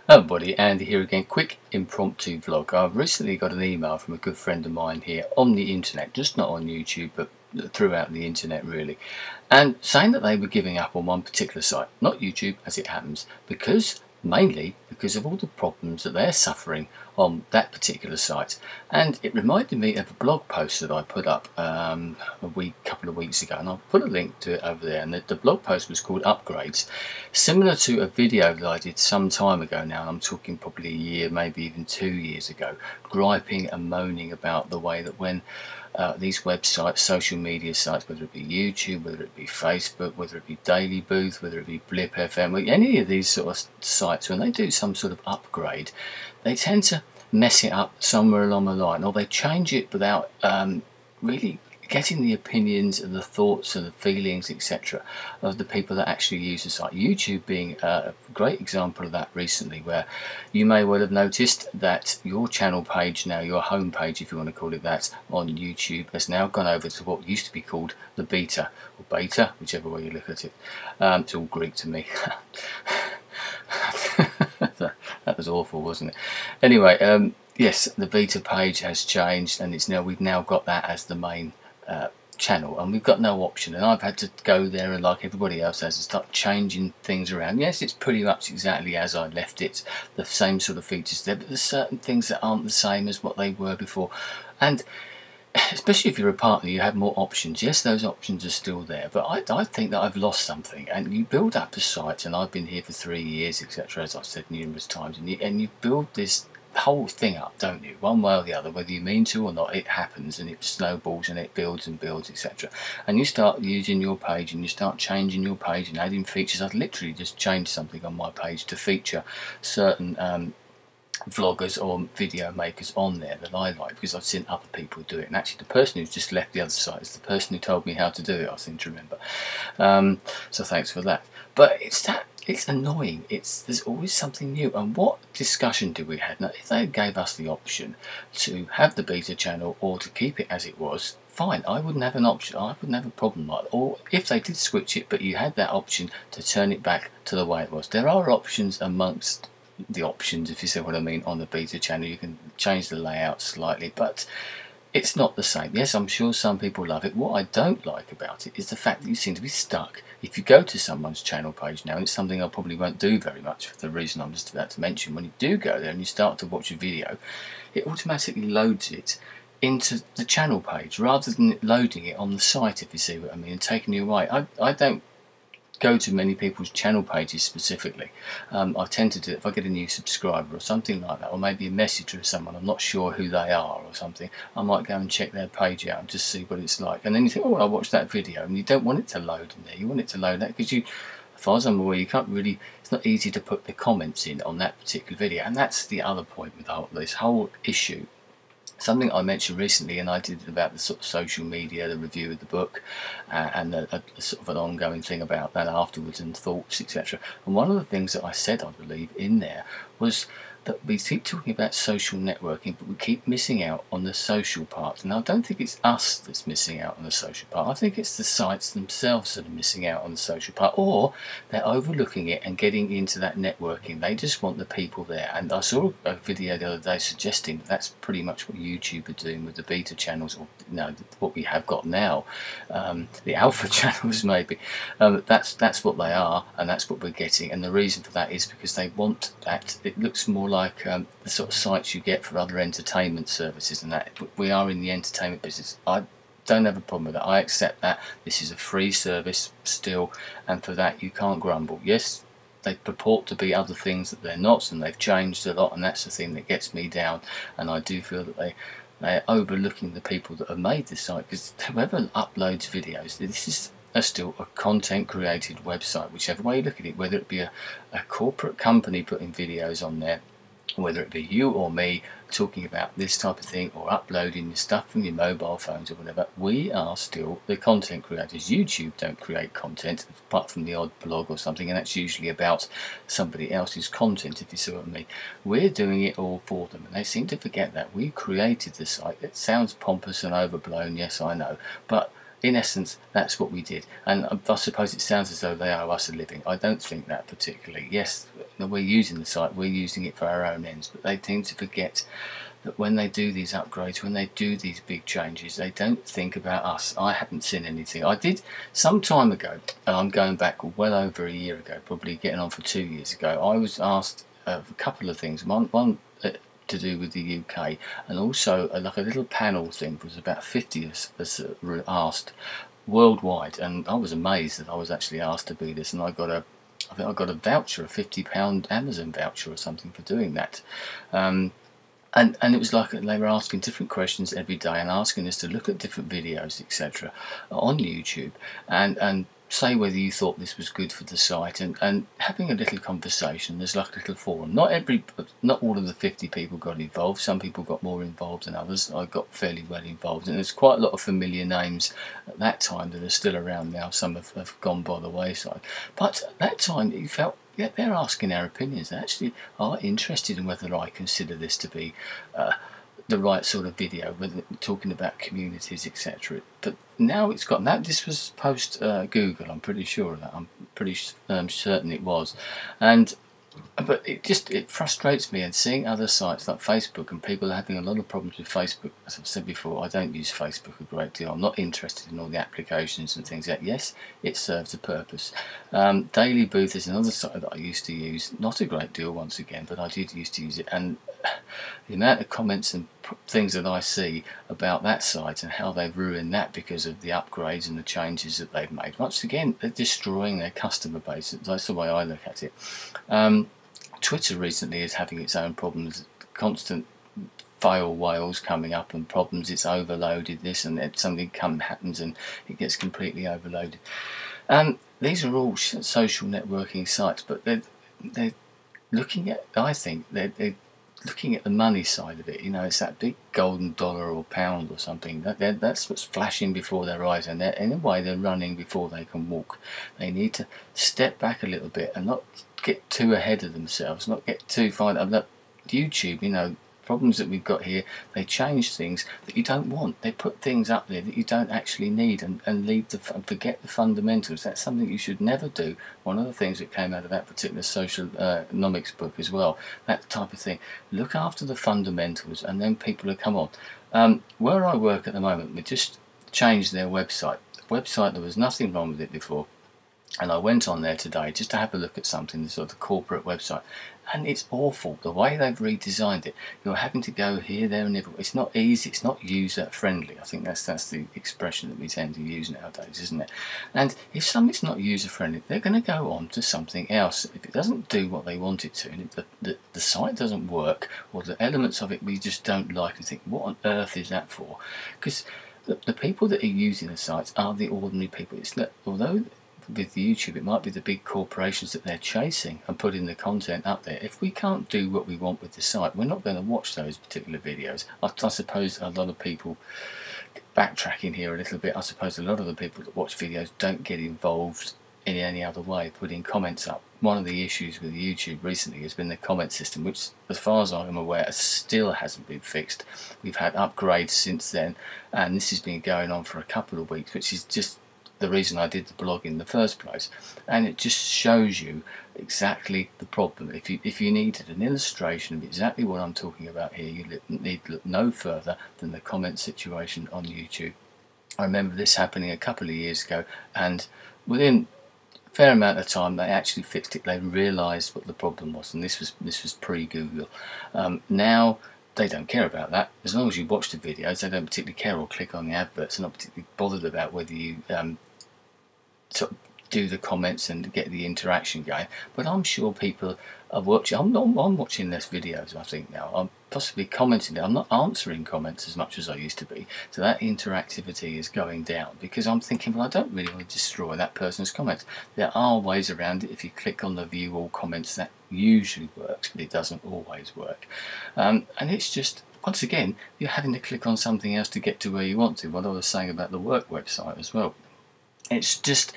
Hello everybody, Andy here again. Quick impromptu vlog. I've recently got an email from a good friend of mine here on the internet, just not on YouTube but throughout the internet really, and saying that they were giving up on one particular site, not YouTube as it happens, mainly because of all the problems that they're suffering on that particular site. And it reminded me of a blog post that I put up a couple of weeks ago, and I'll put a link to it over there. And the blog post was called Upgrades, similar to a video that I did some time ago now, and I'm talking probably a year, maybe even 2 years ago, griping and moaning about the way that when these websites, social media sites, whether it be YouTube, whether it be Facebook, whether it be Daily Booth, whether it be Blip FM, any of these sort of sites, when they do some sort of upgrade, they tend to mess it up somewhere along the line, or they change it without really getting the opinions and the thoughts and the feelings, etc., of the people that actually use the site. YouTube being a great example of that recently, where you may well have noticed that your channel page now, your home page if you want to call it that, on YouTube has now gone over to what used to be called the beta, or beta, whichever way you look at it. It's all Greek to me. That was awful, wasn't it? Anyway, yes, the beta page has changed, and we've now got that as the main channel, and we've got no option, and I've had to go there and, like everybody else has, to start changing things around. Yes, it's pretty much exactly as I left it, the same sort of features there, but there's certain things that aren't the same as what they were before, and especially if you're a partner, you have more options. Yes, those options are still there, but I think that I've lost something. And you build up a site, and I've been here for 3 years, etc., as I've said numerous times, and you build this whole thing up, don't you, one way or the other, whether you mean to or not. It happens, and it snowballs, and it builds and builds, etc., and you start using your page, and you start changing your page and adding features. I've literally just changed something on my page to feature certain vloggers or video makers on there that I like, because I've seen other people do it, and actually the person who's just left the other site is the person who told me how to do it, I seem to remember. So thanks for that. But it's annoying. There's always something new. And what discussion did we have? Now, if they gave us the option to have the beta channel or to keep it as it was, fine, I wouldn't have an option, I wouldn't have a problem like that. Or if they did switch it, but you had that option to turn it back to the way it was. There are options amongst the options, if you see what I mean, on the beta channel. You can change the layout slightly, but it's not the same. Yes, I'm sure some people love it. What I don't like about it is the fact that you seem to be stuck. If you go to someone's channel page now, and it's something I probably won't do very much for the reason I'm just about to mention, when you do go there and you start to watch a video, it automatically loads it into the channel page rather than it loading it on the site, if you see what I mean, and taking you away. I don't go to many people's channel pages specifically. I tend to do it if I get a new subscriber or something like that, or maybe a message from someone, I'm not sure who they are or something, I might go and check their page out and just see what it's like. And then you think, oh, I watched that video, and you don't want it to load in there. You want it to load that because, as far as I'm aware, you can't really, it's not easy to put the comments in on that particular video. And that's the other point with this whole issue. Something I mentioned recently, and I did about the sort of social media, the review of the book, and a sort of an ongoing thing about that afterwards, and thoughts, etc. And one of the things that I said, I believe, in there was that we keep talking about social networking, but we keep missing out on the social part. And I don't think it's us that's missing out on the social part. I think it's the sites themselves that are missing out on the social part, or they're overlooking it and getting into that networking. They just want the people there. And I saw a video the other day suggesting that that's pretty much what YouTube are doing with the beta channels, or what we have got now, the alpha channels maybe. That's what they are, and that's what we're getting. And the reason for that is because they want that. It looks more like the sort of sites you get for other entertainment services, and that we are in the entertainment business. I don't have a problem with that. I accept that. This is a free service still, and for that you can't grumble. Yes, they purport to be other things that they're not, and they've changed a lot, and that's the thing that gets me down. And I do feel that they're overlooking the people that have made this site, because whoever uploads videos, this is still a content created website, whichever way you look at it, whether it be a corporate company putting videos on there, whether it be you or me talking about this type of thing, or uploading your stuff from your mobile phones or whatever, we are still the content creators. YouTube don't create content apart from the odd blog or something, and that's usually about somebody else's content, if you see what I mean. We're doing it all for them, and they seem to forget that we created the site. It sounds pompous and overblown, yes I know, but in essence, that's what we did. And I suppose it sounds as though they owe us a living. I don't think that particularly. Yes, we're using the site, we're using it for our own ends, but they tend to forget that when they do these upgrades, when they do these big changes, they don't think about us. I haven't seen anything. I did some time ago, and I'm going back well over a year ago, probably getting on for 2 years ago. I was asked a couple of things. One to do with the UK, and also like a little panel thing. There was about 50 of us were asked worldwide, and I was amazed that I was actually asked to be this, and I think I got a voucher, a £50 Amazon voucher or something for doing that. And it was like they were asking different questions every day and asking us to look at different videos, etc., on YouTube, and say whether you thought this was good for the site, and having a little conversation. There's like a little forum. Not all of the 50 people got involved. Some people got more involved than others. I got fairly well involved, and there's quite a lot of familiar names at that time that are still around now. Some have gone by the wayside, but at that time you felt, yeah, they're asking our opinions. They actually are interested in whether I consider this to be the right sort of video, whether we're talking about communities, etc. But now it's got that. This was post Google. I'm pretty sure of that. I'm pretty certain it was, but it frustrates me, and seeing other sites like Facebook, and people are having a lot of problems with Facebook. As I've said before, I don't use Facebook a great deal. I'm not interested in all the applications and things like that. Yes, it serves a purpose. Daily Booth is another site that I used to use, not a great deal once again, but I did used to use it, and the amount of comments and things that I see about that site and how they've ruined that because of the upgrades and the changes that they've made. Once again, they're destroying their customer base. That's the way I look at it. Twitter recently is having its own problems, constant fail whales coming up and problems. It's overloaded this, and then something happens and it gets completely overloaded. These are all social networking sites, but they're looking at, I think they're looking at the money side of it. You know, it's that big golden dollar or pound or something. That's what's flashing before their eyes, and in a way they're running before they can walk. They need to step back a little bit and not get too ahead of themselves, not get too far. YouTube, you know, problems that we've got here, they change things that you don't want. They put things up there that you don't actually need, and forget the fundamentals. That's something you should never do. One of the things that came out of that particular social economics book as well, that type of thing. Look after the fundamentals, and then people will come on. Where I work at the moment, we just changed their website. There was nothing wrong with it before, and I went on there today just to have a look at something, the sort of corporate website, and it's awful the way they've redesigned it. You're having to go here, there, and everywhere. It's not easy. It's not user friendly. I think that's the expression that we tend to use nowadays, isn't it? And if something's not user friendly, they're going to go on to something else. If it doesn't do what they want it to, and if the site doesn't work, or the elements of it we just don't like, and think, what on earth is that for? Because the people that are using the sites are the ordinary people. It's not, although with YouTube it might be the big corporations that they're chasing and putting the content up there. If we can't do what we want with the site, we're not going to watch those particular videos. I suppose a lot of people, backtracking here a little bit, I suppose a lot of the people that watch videos don't get involved in any other way, putting comments up. One of the issues with YouTube recently has been the comment system, which as far as I'm aware still hasn't been fixed. We've had upgrades since then, and this has been going on for a couple of weeks, which is just the reason I did the blog in the first place. And it just shows you exactly the problem. If you needed an illustration of exactly what I'm talking about here, you need to look no further than the comment situation on YouTube. I remember this happening a couple of years ago, and within a fair amount of time they actually fixed it. They realised what the problem was, and this was pre-Google. Now they don't care about that. As long as you watch the videos, they don't particularly care or click on the adverts. They're not particularly bothered about whether you sort of do the comments and get the interaction going. But I'm sure people are watching. I'm watching less videos, I think, now. I'm possibly commenting. I'm not answering comments as much as I used to be. So that interactivity is going down, because I'm thinking, well, I don't really want to destroy that person's comments. There are ways around it. If you click on the view all comments, that usually works, but it doesn't always work. And it's just, once again, you're having to click on something else to get to where you want to. What I was saying about the work website as well. It's just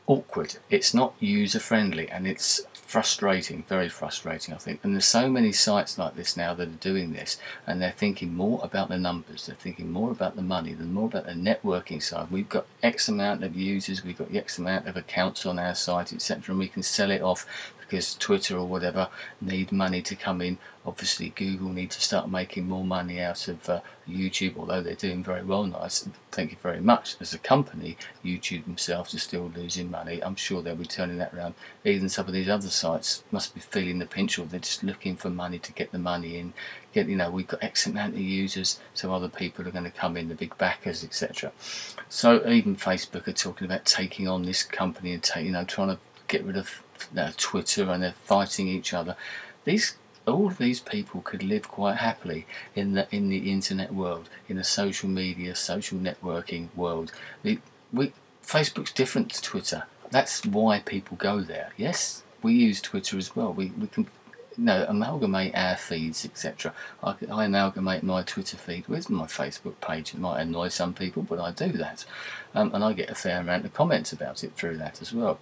awkward. It's not user friendly, and it's frustrating, very frustrating, I think. And there's so many sites like this now that are doing this, and they're thinking more about the numbers, they're thinking more about the money, than more about the networking side. We've got X amount of users, we've got X amount of accounts on our site, etc., and we can sell it off because Twitter or whatever need money to come in. Obviously Google need to start making more money out of YouTube, although they're doing very well. Nice, thank you very much. As a company, YouTube themselves are still losing money. I'm sure they'll be turning that around. Even some of these other sites must be feeling the pinch, or they're just looking for money to get the money in. We've got X amount of users, so other people are going to come in, the big backers, etc. So even Facebook are talking about taking on this company and trying to get rid of Twitter, and they're fighting each other. All of these people could live quite happily in the internet world, in the social media, social networking world. Facebook's different to Twitter. That's why people go there. Yes, we use Twitter as well. We can amalgamate our feeds, etc. I amalgamate my Twitter feed with my Facebook page. It might annoy some people, but I do that, and I get a fair amount of comments about it through that as well.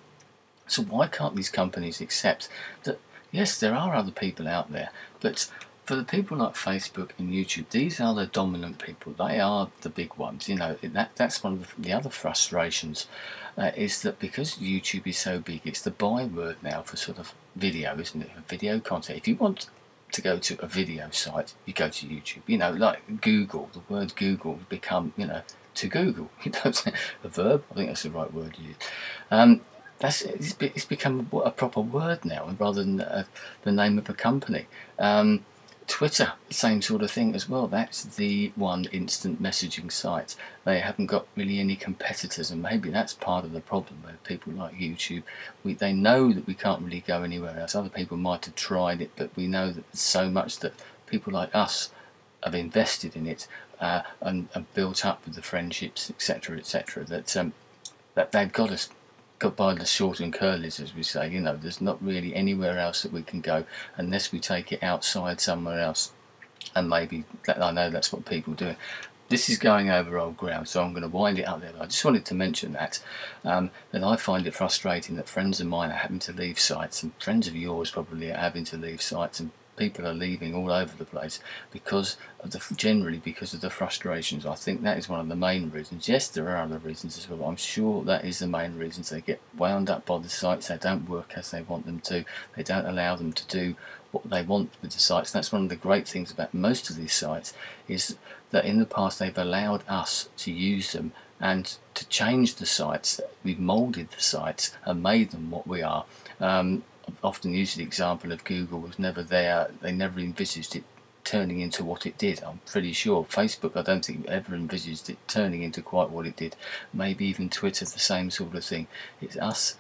So why can't these companies accept that, yes, there are other people out there, but for the people like Facebook and YouTube, these are the dominant people. They are the big ones. That's one of the other frustrations, is that because YouTube is so big, it's the byword now for sort of video, isn't it? Video content. If you want to go to a video site, you go to YouTube. Like Google, the word Google has become, to Google. A verb, I think that's the right word to use. It's become a proper word now, rather than the name of a company. Twitter, same sort of thing as well. That's the one instant messaging site. They haven't got really any competitors, and maybe that's part of the problem with people like YouTube. They know that we can't really go anywhere else. Other people might have tried it, but we know that there's so much that people like us have invested in it, and built up with the friendships, etc., etc., that they've got us by the short and curlies, as we say. There's not really anywhere else that we can go unless we take it outside somewhere else, and maybe I know that's what people do. This is going over old ground, so I'm going to wind it up there. But I just wanted to mention that I find it frustrating that friends of mine are having to leave sites, and friends of yours probably are having to leave sites, and people are leaving all over the place generally because of the frustrations. I think that is one of the main reasons. Yes, there are other reasons as well, but I'm sure that is the main reasons. They get wound up by the sites. They don't work as they want them to. They don't allow them to do what they want with the sites. And that's one of the great things about most of these sites, is that in the past they've allowed us to use them and to change the sites. We've moulded the sites and made them what we are. I've often used the example of Google was never there. They never envisaged it turning into what it did. I'm pretty sure Facebook, I don't think ever envisaged it turning into quite what it did. Maybe even Twitter, the same sort of thing. It's us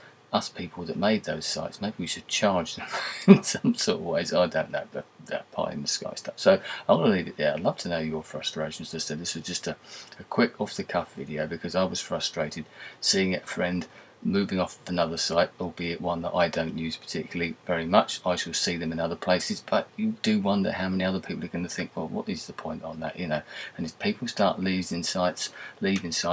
people that made those sites. Maybe we should charge them in some sort of ways. I don't know, but that pie in the sky stuff. So I'm going to leave it there. I'd love to know your frustrations. This was just a quick off the cuff video, because I was frustrated seeing a friend moving off of another site, albeit one that I don't use particularly very much. I shall see them in other places, but you do wonder how many other people are going to think, well, what is the point on that, And if people start leaving sites,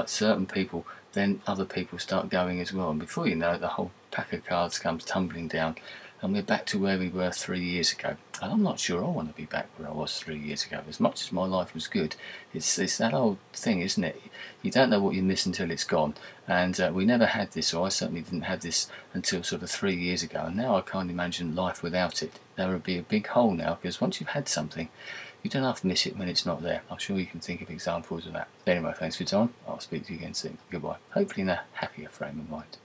certain people, then other people start going as well, and before you know it, the whole pack of cards comes tumbling down, and we're back to where we were 3 years ago. And I'm not sure I want to be back where I was 3 years ago. As much as my life was good, it's that old thing, isn't it? You don't know what you miss until it's gone. And we never had this, or I certainly didn't have this until sort of 3 years ago. And now I can't imagine life without it. There would be a big hole now, because once you've had something, you don't have to miss it when it's not there. I'm sure you can think of examples of that. Anyway, thanks for your time. I'll speak to you again soon. Goodbye. Hopefully in a happier frame of mind.